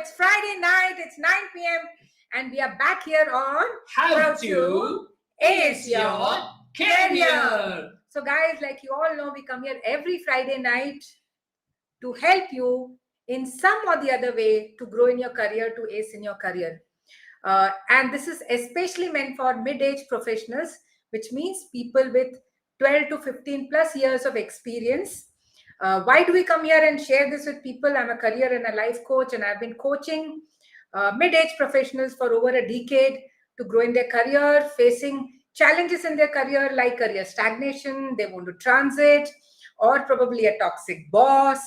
it's Friday night, it's 9 p.m. and we are back here on How to Ace Your Career. So guys, like you all know, we come here every Friday night to help you in some or the other way to grow in your career, to ace in your career. And this is especially meant for mid-age professionals, which means people with 12 to 15 plus years of experience. Why do we come here and share this with people? I'm a career and a life coach, and I've been coaching mid-age professionals for over a decade to grow in their career, facing challenges in their career like career stagnation, they want to transit, or probably a toxic boss,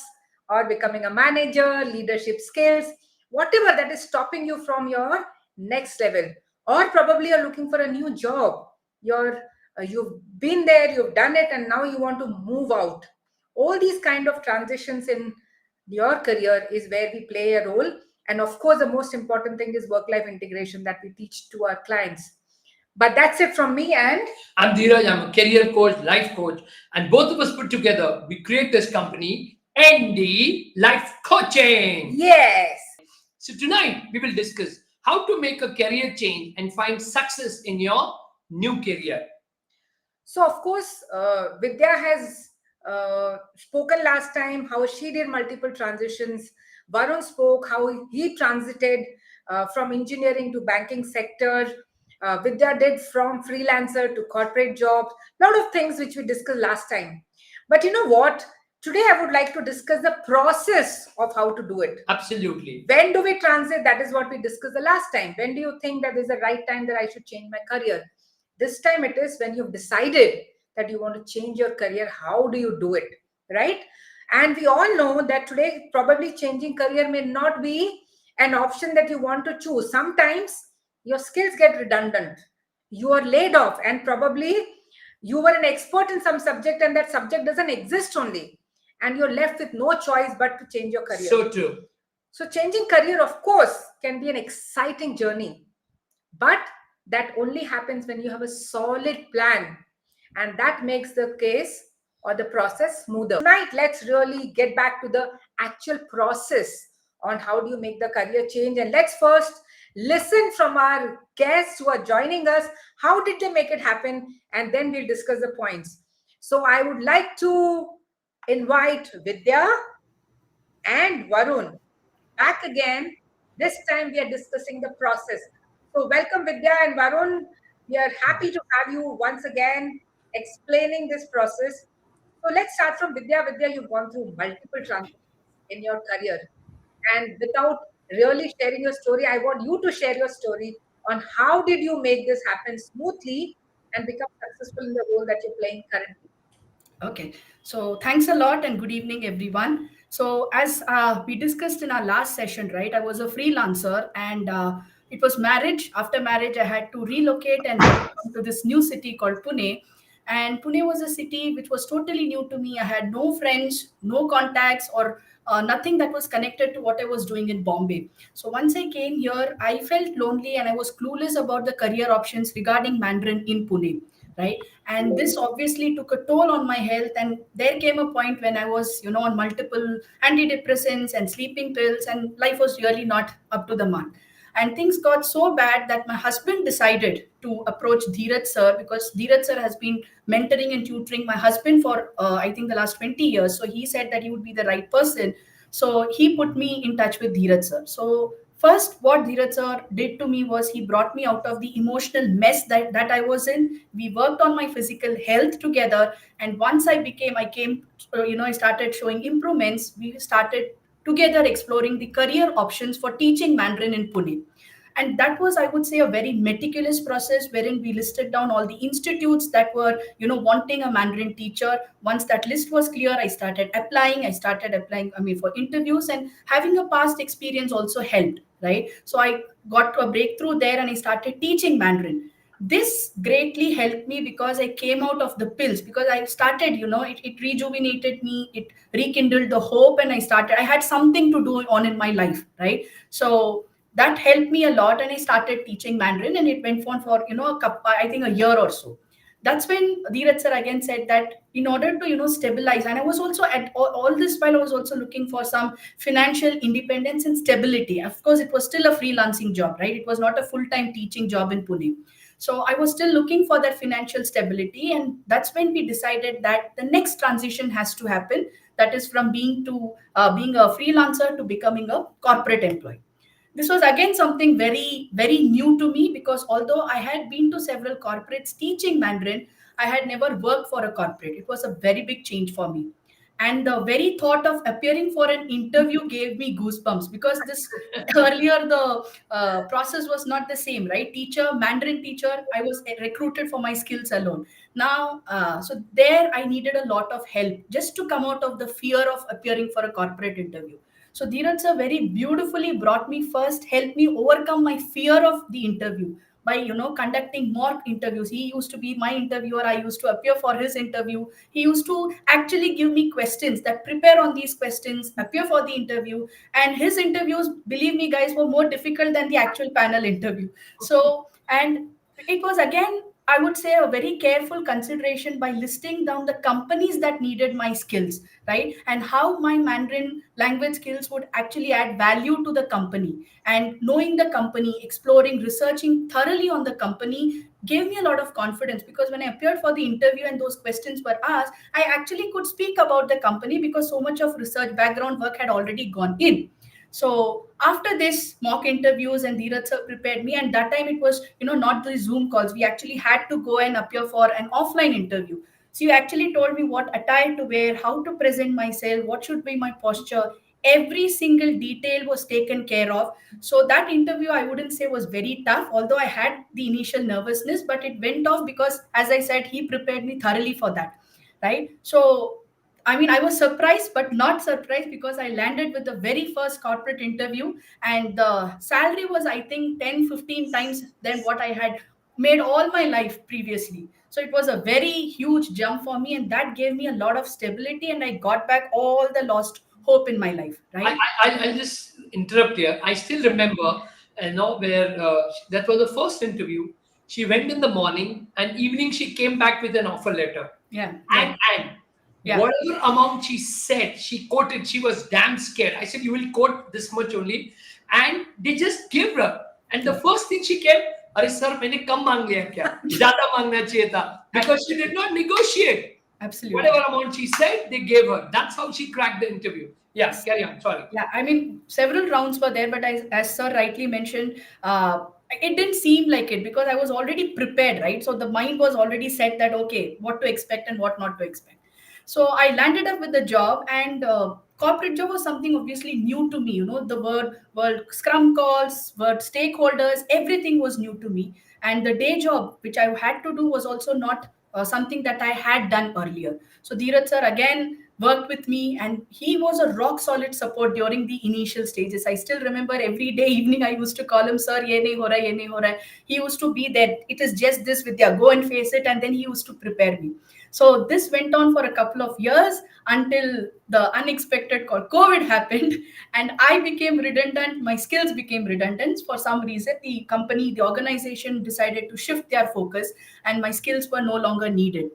or becoming a manager, leadership skills, whatever that is stopping you from your next level. Or probably you're looking for a new job. You've been there, you've done it, and now you want to move out. All these kind of transitions in your career is where we play a role. And of course, the most important thing is work-life integration that we teach to our clients. But that's it from me. And I'm Dheeraj, I'm a career coach, life coach, and both of us put together, we create this company, ND Life Coaching. Yes. So tonight we will discuss how to make a career change and find success in your new career. So of course, Vidya has spoken last time how she did multiple transitions. Varun spoke how he transited from engineering to banking sector. Vidya did from freelancer to corporate jobs. A lot of things which we discussed last time. But you know what? Today I would like to discuss the process of how to do it. Absolutely. When do we transit? That is what we discussed the last time. When do you think that is the right time that I should change my career? This time it is when you've decided that you want to change your career. How do you do it, right? And we all know that today probably changing career may not be an option that you want to choose. Sometimes your skills get redundant. You are laid off, and probably you were an expert in some subject and that subject doesn't exist only. And you're left with no choice but to change your career. So true. So changing career, of course, can be an exciting journey. But that only happens when you have a solid plan, and that makes the case or the process smoother. Tonight, let's really get back to the actual process on how do you make the career change. And let's first listen from our guests who are joining us. How did they make it happen? And then we'll discuss the points. So I would like to invite Vidya and Varun back again. This time we are discussing the process. So welcome Vidya and Varun. We are happy to have you once again explaining this process. So let's start from Vidya. Vidya, you've gone through multiple transitions in your career. And without really sharing your story, I want you to share your story on how did you make this happen smoothly and become successful in the role that you're playing currently. Okay, so thanks a lot and good evening, everyone. So, as we discussed in our last session, right, I was a freelancer and it was marriage. After marriage, I had to relocate and come to this new city called Pune. And Pune was a city which was totally new to me. I had no friends, no contacts, or nothing that was connected to what I was doing in Bombay. So, once I came here, I felt lonely and I was clueless about the career options regarding Mandarin in Pune, right? And this obviously took a toll on my health, and there came a point when I was on multiple antidepressants and sleeping pills, and life was really not up to the mark. And things got so bad that my husband decided to approach Dheeraj sir, because Dheeraj sir has been mentoring and tutoring my husband for I think the last 20 years. So he said that he would be the right person. So he put me in touch with Dheeraj sir. So first, what Dheeraj sir did to me was he brought me out of the emotional mess that I was in. We worked on my physical health together. And once I started showing improvements. We started together exploring the career options for teaching Mandarin in Pune. And that was, I would say, a very meticulous process wherein we listed down all the institutes that were wanting a Mandarin teacher. Once that list was clear, I started applying for interviews, and having a past experience also helped, right? So I got a breakthrough there and I started teaching Mandarin. This greatly helped me because I came out of the pills, because I started, it rejuvenated me, it rekindled the hope, and I had something to do on in my life, right? So that helped me a lot, and I started teaching Mandarin, and it went on for I think a year or so. That's when Dheeraj sir again said that in order to stabilize, and I was also at all this while I was also looking for some financial independence and stability. Of course, it was still a freelancing job, right? It was not a full time teaching job in Pune. So I was still looking for that financial stability, and that's when we decided that the next transition has to happen. That is from being a freelancer to becoming a corporate employee. This was again something very, very new to me, because although I had been to several corporates teaching Mandarin, I had never worked for a corporate. It was a very big change for me. And the very thought of appearing for an interview gave me goosebumps, because this earlier the process was not the same, right? Teacher, Mandarin teacher, I was recruited for my skills alone. Now, so there I needed a lot of help just to come out of the fear of appearing for a corporate interview. So Dheeraj sir very beautifully brought me first, helped me overcome my fear of the interview by conducting mock interviews. He used to be my interviewer. I used to appear for his interview. He used to actually give me questions that prepare on these questions, appear for the interview. And his interviews, believe me, guys, were more difficult than the actual panel interview. So, and it was again, I would say, a very careful consideration by listing down the companies that needed my skills, right? And how my Mandarin language skills would actually add value to the company. And knowing the company, exploring, researching thoroughly on the company gave me a lot of confidence, because when I appeared for the interview and those questions were asked, I actually could speak about the company because so much of research background work had already gone in. So after this mock interviews, and Dheeraj sir prepared me, and that time it was not the Zoom calls. We actually had to go and appear for an offline interview. So you actually told me what attire to wear, how to present myself, what should be my posture. Every single detail was taken care of. So that interview, I wouldn't say was very tough, although I had the initial nervousness, but it went off because, as I said, he prepared me thoroughly for that. Right. So I mean, I was surprised, but not surprised, because I landed with the very first corporate interview, and the salary was, I think, 10, 15 times than what I had made all my life previously. So it was a very huge jump for me, and that gave me a lot of stability, and I got back all the lost hope in my life, I, right? I'll just interrupt here. I still remember, where that was the first interview. She went in the morning, and evening she came back with an offer letter. Yeah, yeah, And yeah, whatever amount she said, she quoted. She was damn scared. I said, "You will quote this much only," and they just give her. And the yeah. first thing she came, "अरे sir मैंने कम मांग लिया क्या? ज़्यादा मांगना चाहिए था," because she did not negotiate. Absolutely. Whatever amount she said, they gave her. That's how she cracked the interview. Yeah, Yes. carry on. Sorry. Yeah, I mean, several rounds were there, but as Sir rightly mentioned, it didn't seem like it, because I was already prepared, right? So the mind was already set that, okay, what to expect and what not to expect. So I landed up with the job, and corporate job was something obviously new to me. The word scrum calls, word stakeholders, everything was new to me. And the day job, which I had to do, was also not something that I had done earlier. So Dheeraj sir again worked with me, and he was a rock solid support during the initial stages. I still remember every day evening I used to call him, sir, ye nahi ho raha, ye nahi ho raha. He used to be there. It is just this, Vidya, go and face it. And then he used to prepare me. So this went on for a couple of years until the unexpected called COVID happened, and I became redundant. My skills became redundant for some reason. The company, the organization decided to shift their focus, and my skills were no longer needed.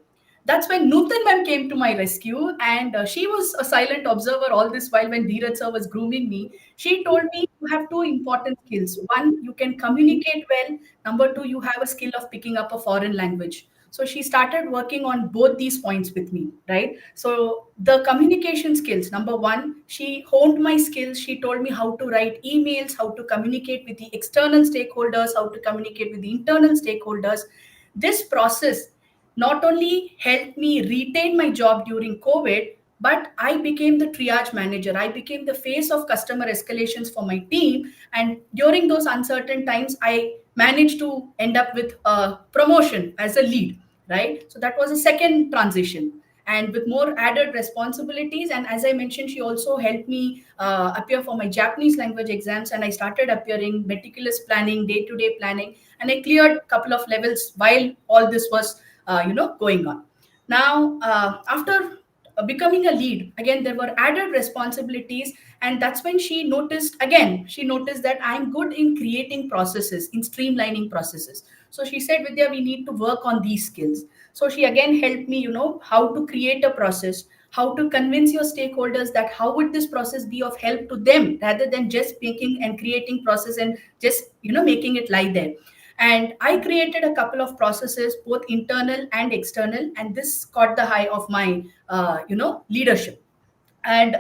That's when Nutan ma'am came to my rescue, and she was a silent observer all this while when Dheeraj sir was grooming me. She told me you have two important skills. One, you can communicate well. Number two, you have a skill of picking up a foreign language. So she started working on both these points with me, right? So the communication skills, number one, she honed my skills. She told me how to write emails, how to communicate with the external stakeholders, how to communicate with the internal stakeholders. This process not only helped me retain my job during COVID, but I became the triage manager. I became the face of customer escalations for my team. And during those uncertain times, I managed to end up with a promotion as a lead, right? So that was a second transition. And with more added responsibilities. And as I mentioned, she also helped me appear for my Japanese language exams. And I started appearing, meticulous planning, day to day planning. And I cleared a couple of levels while all this was going on. Now, after becoming a lead, again there were added responsibilities. And that's when she noticed that I'm good in creating processes, in streamlining processes. So she said, Vidya, we need to work on these skills. So she again helped me, how to create a process, how to convince your stakeholders that how would this process be of help to them, rather than just making and creating process and just making it lie there. And I created a couple of processes, both internal and external, and this caught the high of my leadership. And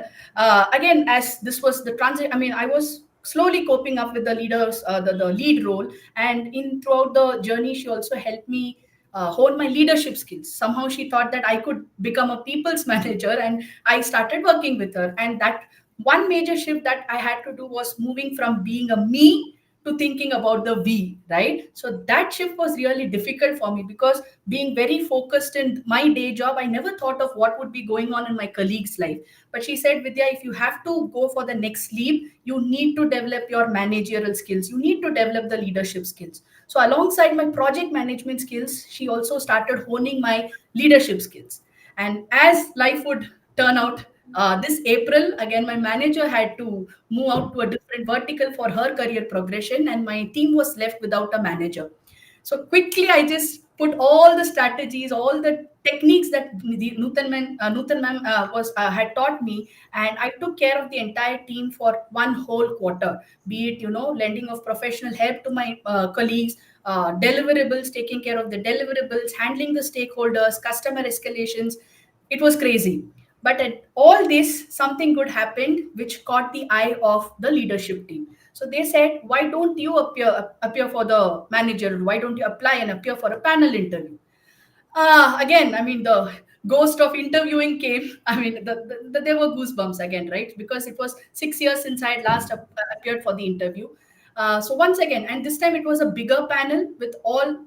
again, as this was the transit, I mean, I was slowly coping up with the leaders, the lead role. And in throughout the journey, she also helped me hone my leadership skills. Somehow she thought that I could become a people's manager, and I started working with her. And that one major shift that I had to do was moving from being a me to thinking about the we, right? So that shift was really difficult for me, because being very focused in my day job, I never thought of what would be going on in my colleague's life. But she said, Vidya, if you have to go for the next leap, you need to develop your managerial skills. You need to develop the leadership skills. So, alongside my project management skills, she also started honing my leadership skills. And as life would turn out, this April, again, my manager had to move out to a different vertical for her career progression, and my team was left without a manager. So quickly, I just put all the strategies, all the techniques that Nutan ma'am had taught me, and I took care of the entire team for one whole quarter. Be it lending of professional help to my colleagues, deliverables, taking care of the deliverables, handling the stakeholders, customer escalations. It was crazy. But at all this, something good happened, which caught the eye of the leadership team. So they said, why don't you appear for the manager? Why don't you apply and appear for a panel interview? Again, I mean, the ghost of interviewing came. I mean, there were goosebumps again, right? Because it was 6 years since I had last appeared for the interview. So once again, and this time it was a bigger panel with all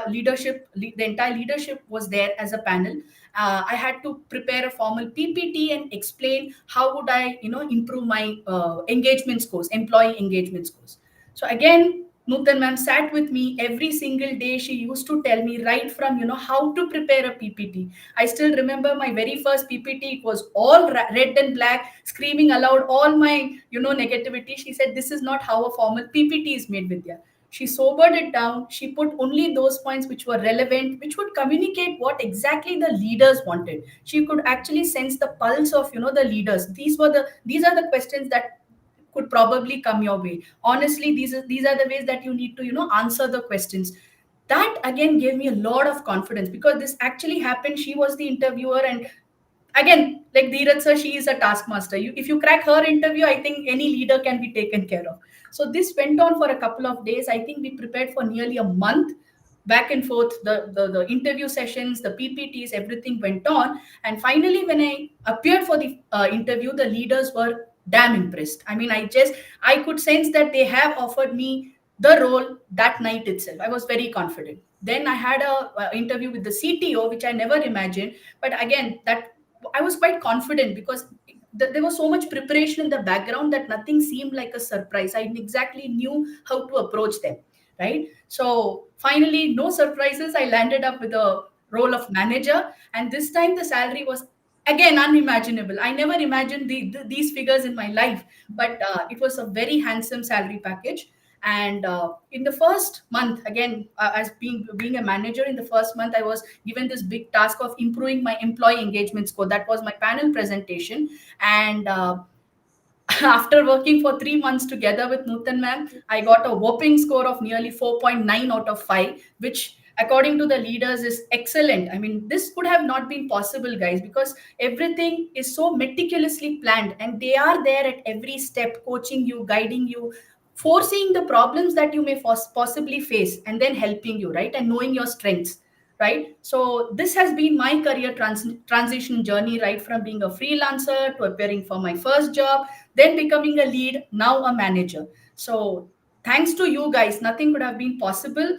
leadership. The entire leadership was there as a panel. I had to prepare a formal PPT and explain how would I, improve my engagement scores, employee engagement scores. So again, Nutan ma'am sat with me every single day. She used to tell me right from, how to prepare a PPT. I still remember my very first PPT. It was all red and black, screaming aloud all my, negativity. She said, this is not how a formal PPT is made, Vidya. She sobered it down. She put only those points which were relevant, which would communicate what exactly the leaders wanted. She could actually sense the pulse of, the leaders. These are the questions that could probably come your way. Honestly, these are the ways that you need to answer the questions. That again gave me a lot of confidence, because this actually happened. She was the interviewer, and again, like Dheeraj sir, she is a taskmaster. If you crack her interview, I think any leader can be taken care of. So this went on for a couple of days. I think we prepared for nearly a month, back and forth, the interview sessions, the PPTs, everything went on. And finally, when I appeared for the interview, the leaders were damn impressed. I mean, I could sense that they have offered me the role that night itself. I was very confident. Then I had a interview with the CTO, which I never imagined. But again, that I was quite confident, because there was so much preparation in the background that nothing seemed like a surprise. I exactly knew how to approach them, right? So finally, no surprises. I landed up with a role of manager, and this time the salary was again unimaginable. I never imagined these figures in my life, but it was a very handsome salary package. And in the first month, again, as being a manager, in the first month, I was given this big task of improving my employee engagement score. That was my panel presentation. And after working for 3 months together with Nutan ma'am, I got a whopping score of nearly 4.9 out of 5, which according to the leaders is excellent. I mean, this could have not been possible, guys, because everything is so meticulously planned, and they are there at every step, coaching you, guiding you, foreseeing the problems that you may possibly face, and then helping you, right? And knowing your strengths, right? So this has been my career transition journey, right from being a freelancer to appearing for my first job, then becoming a lead, now a manager. So thanks to you guys, nothing could have been possible.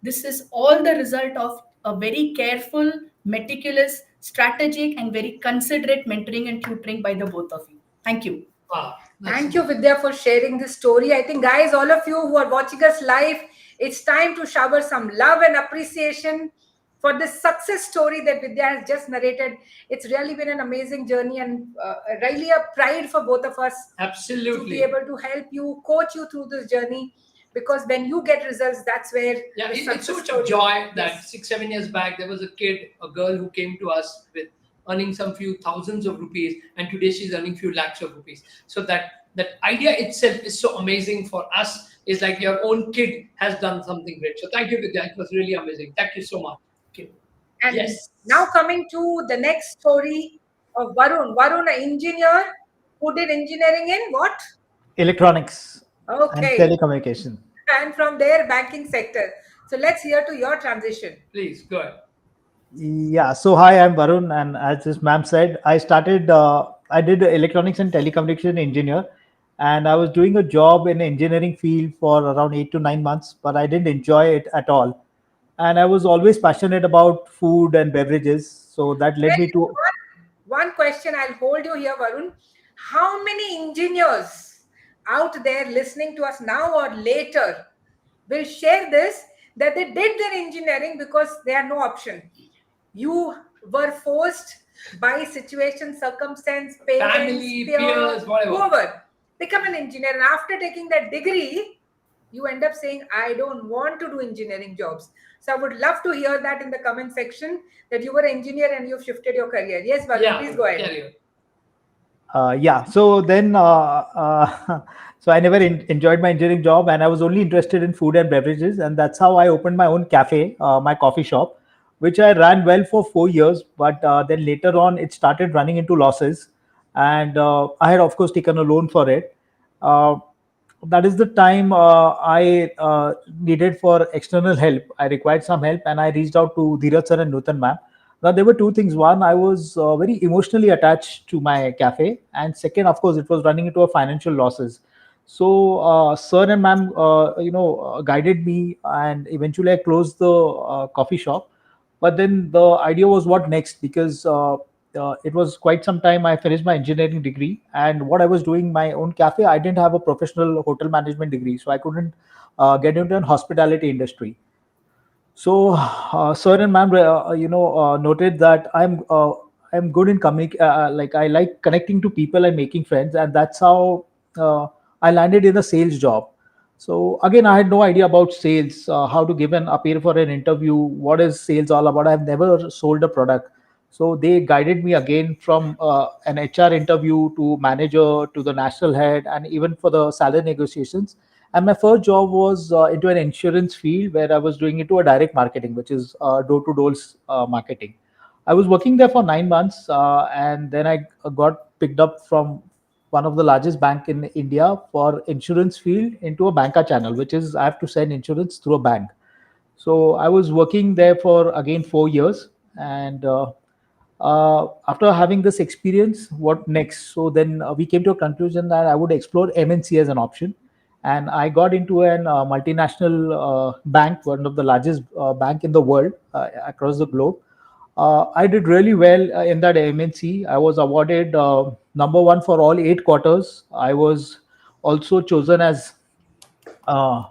This is all the result of a very careful, meticulous, strategic, and very considerate mentoring and tutoring by the both of you. Thank you. Wow, that's Thank you, Vidya, for sharing this story. I think, guys, all of you who are watching us live, it's time to shower some love and appreciation for this success story that Vidya has just narrated. It's really been an amazing journey, and really a pride for both of us to be Absolutely. able to help you, coach you through this journey. Because when you get results, that's where Yeah, the it's so success much of story. joy that Yes. 6, 7 years back there was a kid, a girl who came to us with earning some few thousands of rupees, and today she's earning few lakhs of rupees. So that idea itself is so amazing for us. It's like your own kid has done something great. So thank you, Vidya. It was really amazing. Thank you so much. Okay. And Yes. now coming to the next story of Varun. Varun, an engineer who did engineering in what? Electronics and Okay. telecommunication. And from there, banking sector. So let's hear to your transition. Please go ahead. Yeah. So hi, I'm Varun, and as this ma'am said, I started. I did electronics and telecommunication engineer, and I was doing a job in engineering field for around 8 to 9 months, but I didn't enjoy it at all. And I was always passionate about food and beverages, so that led me Wait, to. one question I'll hold you here, Varun. How many engineers out there listening to us now or later will share this, that they did their engineering because they had no option? You were forced by situation, circumstance, parents, Family, peer, peers, whatever. whoever, become an engineer. And after taking that degree, you end up saying, I don't want to do engineering jobs. So I would love to hear that in the comment section, that you were an engineer and you've shifted your career. Yes, Varun, Yeah, please go ahead. carry on. Yeah. So then, so I never enjoyed my engineering job, and I was only interested in food and beverages, and that's how I opened my own cafe, my coffee shop, which I ran well for 4 years. But then later on, it started running into losses, and I had, of course, taken a loan for it. Uh, that is the time I needed for external help. I required some help, and I reached out to Dheeraj sir and Nutan ma'am. Now, there were two things. One, I was very emotionally attached to my cafe, and second, of course, it was running into a financial losses. So, sir and ma'am, guided me, and eventually I closed the coffee shop. But then the idea was what next, because it was quite some time I finished my engineering degree, and what I was doing my own cafe, I didn't have a professional hotel management degree, so I couldn't get into an hospitality industry. So, sir and ma'am, noted that I'm good in like I like connecting to people and making friends, and that's how I landed in a sales job. So again, I had no idea about sales, how to give an appear for an interview, what is sales all about. I've never sold a product, so they guided me again from an HR interview to manager to the national head, and even for the salary negotiations. And my first job was into an insurance field where I was doing into a direct marketing, which is door-to-door marketing. I was working there for 9 months, and then I got picked up from one of the largest bank in India for insurance field into a banker channel, which is I have to send insurance through a bank. So I was working there for again 4 years, and after having this experience, what next? So then we came to a conclusion that I would explore MNC as an option, and I got into an multinational bank, one of the largest bank in the world across the globe. I did really well in that MNC. I was awarded number one for all 8 quarters. I was also chosen as uh,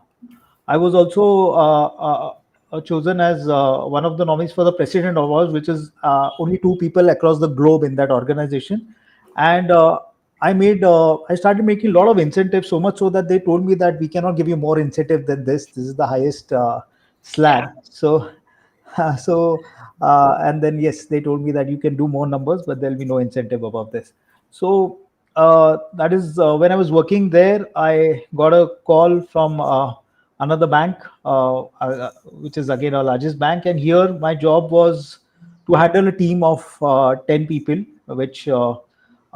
I was also chosen as one of the nominees for the President Awards, which is only two people across the globe in that organization. And I started making a lot of incentives, so much so that they told me that we cannot give you more incentive than this. This is the highest slab. Yeah. So, and then yes, they told me that you can do more numbers, but there'll be no incentive above this. So that is when I was working there, I got a call from another bank, which is again our largest bank. And here my job was to handle a team of 10 people, which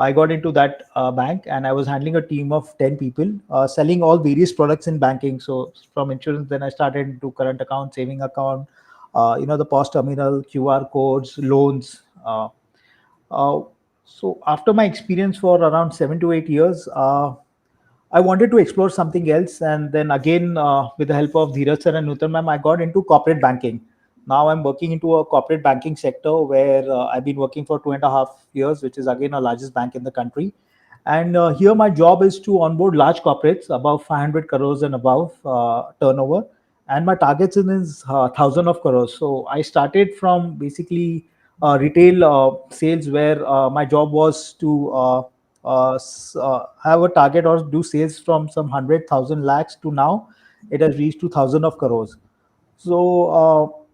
I got into that bank, and I was handling a team of 10 people, selling all various products in banking. So from insurance, then I started to current account, saving account, the POS terminal, QR codes, loans. Uh, so after my experience for around 7 to 8 years, I wanted to explore something else, and then again, with the help of Dheeraj sir and Nutan ma'am, I got into corporate banking. Now I'm working into a corporate banking sector where I've been working for 2.5 years, which is again our largest bank in the country. And here my job is to onboard large corporates above 500 crores and above turnover, and my targets is thousand of crores. So I started from basically retail sales, where my job was to have a target or do sales from some 100,000 lakhs to now it has reached to thousand of crores. So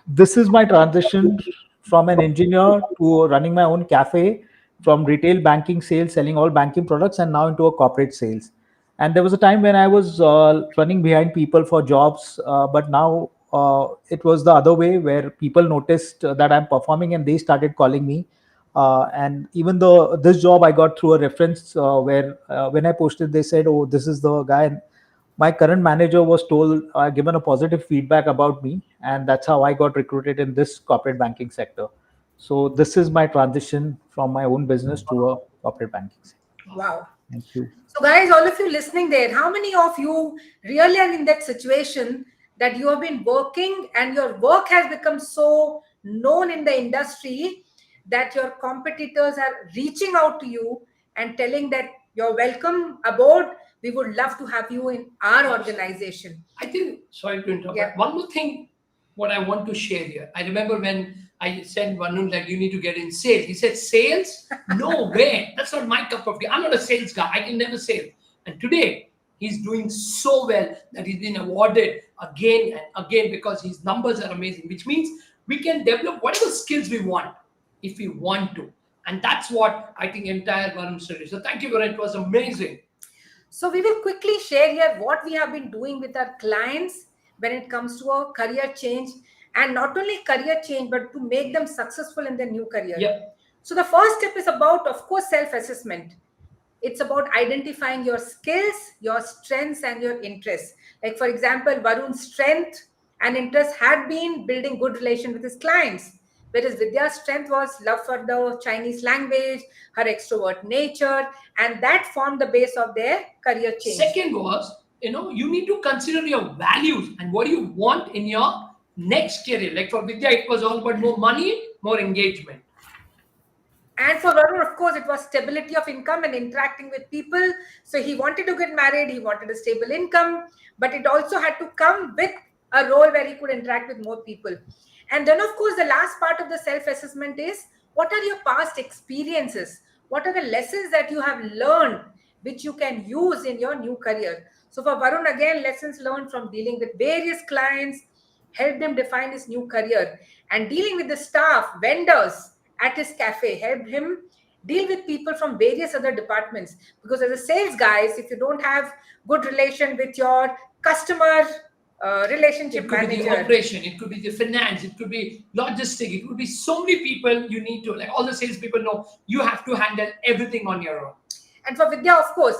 this is my transition from an engineer to running my own cafe, from retail banking sales, selling all banking products, and now into a corporate sales. And there was a time when I was running behind people for jobs, but now it was the other way, where people noticed that I'm performing and they started calling me. And even though this job I got through a reference, where when I posted, they said, "Oh, this is the guy." My current manager was told, given a positive feedback about me, and that's how I got recruited in this corporate banking sector. So this is my transition from my own business to a corporate banking sector. Wow. Thank you. So, guys, all of you listening there, how many of you really are in that situation that you have been working and your work has become so known in the industry that your competitors are reaching out to you and telling that you're welcome aboard? We would love to have you in our organization. I think, sorry to interrupt, Yeah. but one more thing, what I want to share here. I remember when I said, Varun, like, you need to get in sales. He said, sales? No way. That's not my cup of tea. I'm not a sales guy. I can never sell. And today, he's doing so well that he's been awarded again and again because his numbers are amazing, which means we can develop whatever skills we want if we want to. And that's what I think entire Varun story. So thank you, Varun. It was amazing. So we will quickly share here what we have been doing with our clients when it comes to a career change, and not only career change, but to make them successful in their new career. Yep. So the first step is about, of course, self-assessment. It's about identifying your skills, your strengths, and your interests. Like, for example, Varun's strength and interest had been building good relation with his clients, whereas Vidya's strength was love for the Chinese language, her extrovert nature, and that formed the base of their career change. Second was, you need to consider your values and what you want in your next career. Like for Vidya, it was all about more money, more engagement. And for Varun, of course, it was stability of income and interacting with people. So he wanted to get married, he wanted a stable income, but it also had to come with a role where he could interact with more people. And then, of course, the last part of the self assessment is, what are your past experiences? What are the lessons that you have learned which you can use in your new career? So for Varun, again, lessons learned from dealing with various clients helped him define his new career, and dealing with the staff, vendors at his cafe helped him deal with people from various other departments, because as a sales guys, if you don't have good relation with your customer relationship It could be the manager, operation, it could be the finance, it could be logistic, it could be so many people you need to, like all the sales people know, you have to handle everything on your own. and for Vidya, of course,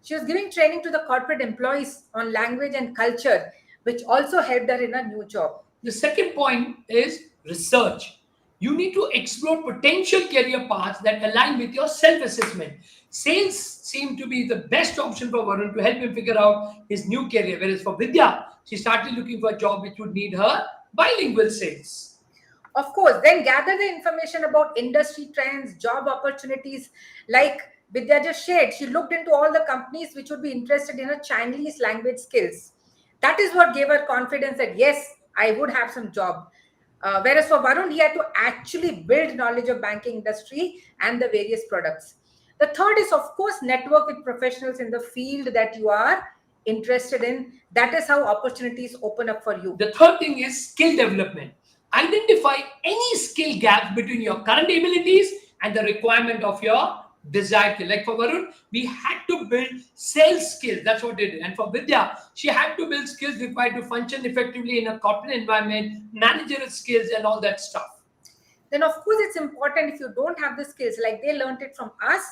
she was giving training to the corporate employees on language and culture, which also helped her in a new job. The second point is research. You need to explore potential career paths that align with your self assessment. Sales seemed to be the best option for Varun to help him figure out his new career, whereas for Vidya, she started looking for a job which would need her bilingual sales. Of course, then gather the information about industry trends, job opportunities. Like Vidya just shared, she looked into all the companies which would be interested in her Chinese language skills. That is what gave her confidence that yes, I would have some job. Whereas for Varun, he had to actually build knowledge of banking industry and the various products. The third is, of course, network with professionals in the field that you are interested in. That is how opportunities open up for you. The third thing is skill development. Identify any skill gaps between your current abilities and the requirement of your desired skill. Like for Varun, we had to build sales skills. That's what they did. And for Vidya, she had to build skills required to function effectively in a corporate environment, managerial skills, and all that stuff. Then of course it's important, if you don't have the skills, like they learned it from us,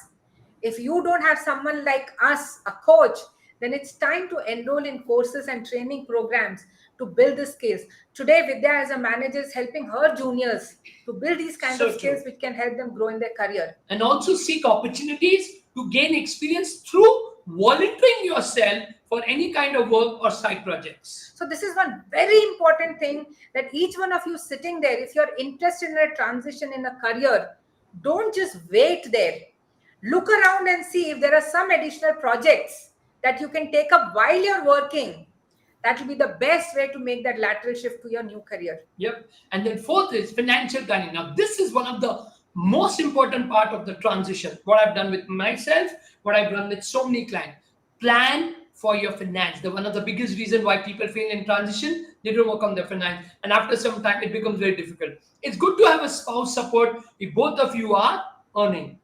if you don't have someone like us, a coach, then it's time to enroll in courses and training programs to build the skills. Today Vidya as a manager is helping her juniors to build these kind So of skills true. which can help them grow in their career. And also seek opportunities to gain experience through volunteering yourself for any kind of work or side projects. So this is one very important thing, that each one of you sitting there, if you're interested in a transition in a career, don't just wait there. Look around and see if there are some additional projects that you can take up while you're working, That will be the best way to make that lateral shift to your new career. Yep. And then fourth is financial planning. Now, this is one of the most important part of the transition. What I've done with myself, what I've done with so many clients. Plan for your finance. The one of the biggest reason why people fail in transition, they don't work on their finance. And after some time, it becomes very difficult. It's good to have a spouse support if both of you are earning.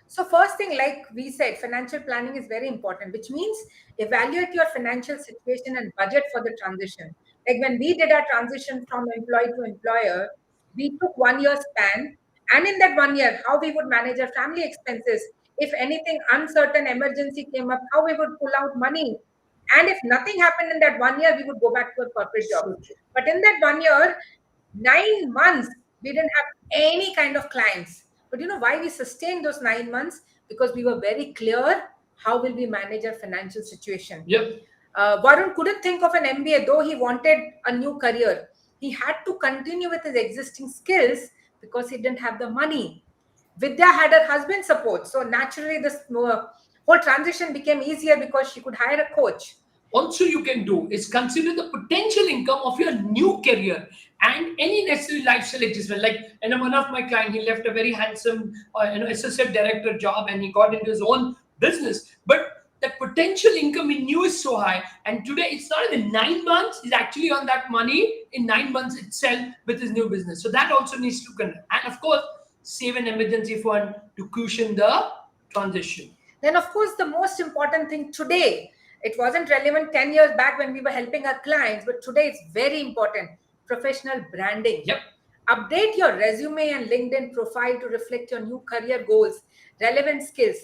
So first thing, like we said, financial planning is very important, which means evaluate your financial situation and budget for the transition. Like when we did our transition from employee to employer, we took 1 year span, and in that 1 year, how we would manage our family expenses. If anything uncertain emergency came up, how we would pull out money. And if nothing happened in that 1 year, we would go back to a corporate job. So true. But in that 1 year, 9 months, we didn't have any kind of clients. But you know why we sustained those 9 months? Because we were very clear how will we manage our financial situation. Yep. Varun couldn't think of an MBA, though he wanted a new career. He had to continue with his existing skills because he didn't have the money. Vidya had her husband's support. So naturally, this whole transition became easier because she could hire a coach. Also you can do is consider the potential income of your new career and any necessary lifestyle adjustment. Like, and one of my client, he left a very handsome associate director job and he got into his own business, but the potential income he knew is so high, and today it's not even 9 months, he's actually on that money in 9 months itself with his new business. So that also needs to connect, and of course save an emergency fund to cushion the transition. Then, of course, the most important thing today, it wasn't relevant 10 years back when we were helping our clients, but today it's very important, professional branding. Yep. Update your resume and LinkedIn profile to reflect your new career goals, relevant skills.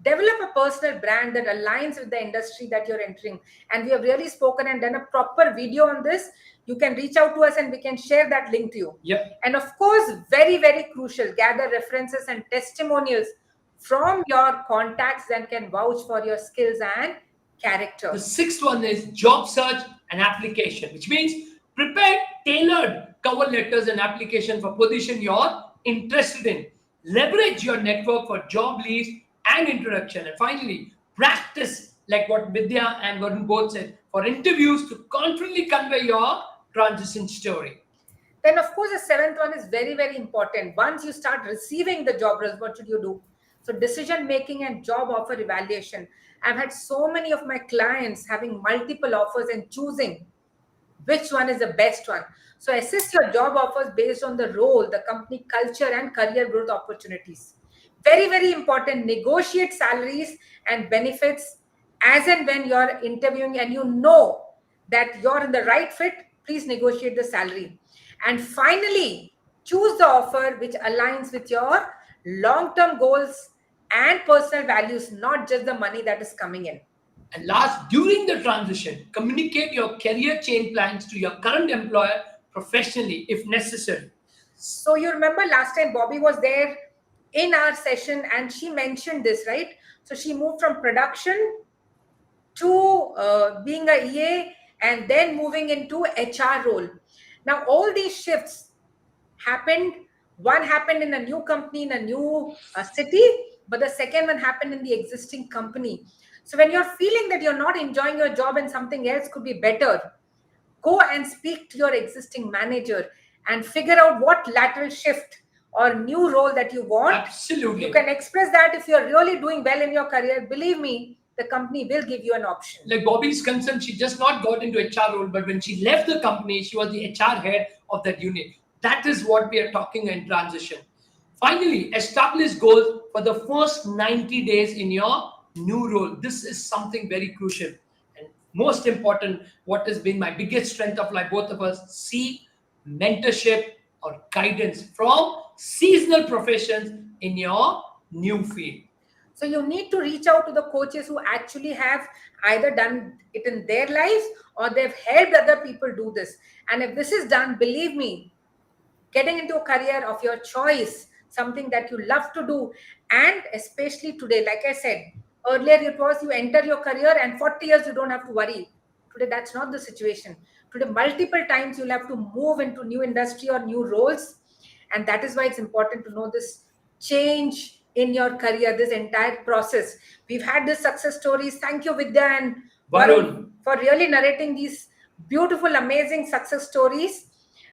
Develop a personal brand that aligns with the industry that you're entering. And we have really spoken and done a proper video on this. You can reach out to us and we can share that link to you. Yep. And of course, very, very crucial, gather references and testimonials from your contacts that can vouch for your skills and character. The sixth one is job search and application, which means prepare tailored cover letters and application for position you're interested in. Leverage your network for job leads and introduction. And finally, practice, like what Vidya and Varun both said, for interviews to confidently convey your transition story. Then, of course, the seventh one is very, very important. Once you start receiving the job roles, what should you do? So, decision making and job offer evaluation. I've had so many of my clients having multiple offers and choosing which one is the best one. So, assess your job offers based on the role, the company culture, and career growth opportunities. Very, very important. Negotiate salaries and benefits as and when you're interviewing and you know that you're in the right fit. Please negotiate the salary. And finally, choose the offer which aligns with your long-term goals and personal values, not just the money that is coming in. And last, during the transition, communicate your career change plans to your current employer professionally if necessary. So you remember last time Bobby was there in our session and she mentioned this, right? So she moved from production to being a EA and then moving into HR role. Now, all these shifts happened. One happened in a new company, in a new city, but the second one happened in the existing company. So when you're feeling that you're not enjoying your job and something else could be better, go and speak to your existing manager and figure out what lateral shift or new role that you want. Absolutely. You can express that. If you're really doing well in your career, believe me, the company will give you an option. Like Bobby's concerned, she just not got into HR role, but when she left the company, she was the HR head of that unit. That is what we are talking in transition. Finally, establish goals for the first 90 days in your new role. This is something very crucial. And most important, what has been my biggest strength of like both of us, seek mentorship or guidance from seasonal professions in your new field. So you need to reach out to the coaches who actually have either done it in their lives or they've helped other people do this. And if this is done, believe me, getting into a career of your choice, something that you love to do, and especially today, like I said, earlier it was you enter your career and 40 years you don't have to worry. Today, that's not the situation. Today, multiple times you'll have to move into new industry or new roles. And that is why it's important to know this change in your career, this entire process. We've had these success stories. Thank you, Vidya and Varun. for really narrating these beautiful, amazing success stories.